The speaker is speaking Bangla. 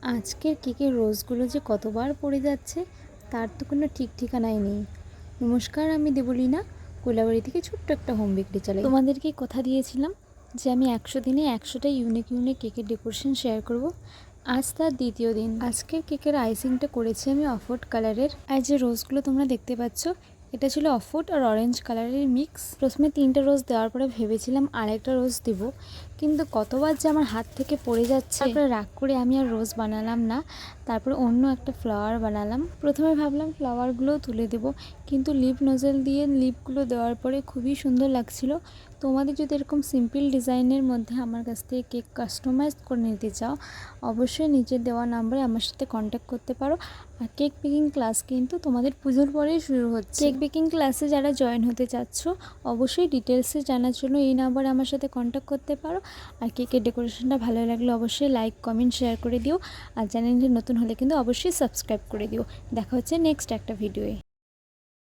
আজকের কেকের রোজগুলো যে কতবার পড়ে যাচ্ছে তার তো কোনো ঠিক ঠিকানাই নেই। নমস্কার, আমি দেবলীনা, কোলাবাড়ি থেকে ছোট্ট একটা হোম বেকারি চালাই। তোমাদেরকে কথা দিয়েছিলাম যে আমি 100 দিনে 100টা ইউনিক কেকের ডেকোরেশন শেয়ার করব। আজ তার দ্বিতীয় দিন। আজকের কেকের আইসিংটা করেছি আমি অফউড কালারের। আর যে রোজগুলো তোমরা দেখতে পাচ্ছ, এটা ছিল অফউড আর অরেঞ্জ কালারের মিক্স। প্রথমে 3টে রোজ দেওয়ার পরে ভেবেছিলাম আরেকটা রোজ দেবো, কিন্তু কতবার যে আমার হাত থেকে পড়ে যাচ্ছে। তারপরে রাগ করে আমি আর রোজ বানালাম না, তারপরে অন্য একটা ফ্লাওয়ার বানালাম। প্রথমে ভাবলাম ফ্লাওয়ারগুলোও তুলে দেবো, কিন্তু লিপ নোজেল দিয়ে লিপগুলো দেওয়ার পরে খুবই সুন্দর লাগছিল। তোমাদের যদি এরকম সিম্পল ডিজাইনের মধ্যে আমার কাছ থেকে কেক কাস্টমাইজ করে নিতে চাও, অবশ্যই নিচের দেওয়া নাম্বারে আমার সাথে কন্ট্যাক্ট করতে পারো। আর কেক বেকিং ক্লাস কিন্তু তোমাদের পুজোর পরেই শুরু হচ্ছে। কেক বেকিং ক্লাসে যারা জয়েন হতে চাচ্ছ, অবশ্যই ডিটেলসে জানার জন্য এই নাম্বারে আমার সাথে কন্ট্যাক্ট করতে পারো। আর কেকের ডেকোরেশনটা ভালো লাগলে অবশ্যই লাইক, কমেন্ট, শেয়ার করে দিও। আর চ্যানেলটি নতুন হলে কিন্তু অবশ্যই সাবস্ক্রাইব করে দিও। দেখা হচ্ছে নেক্সট একটা ভিডিওয়ে।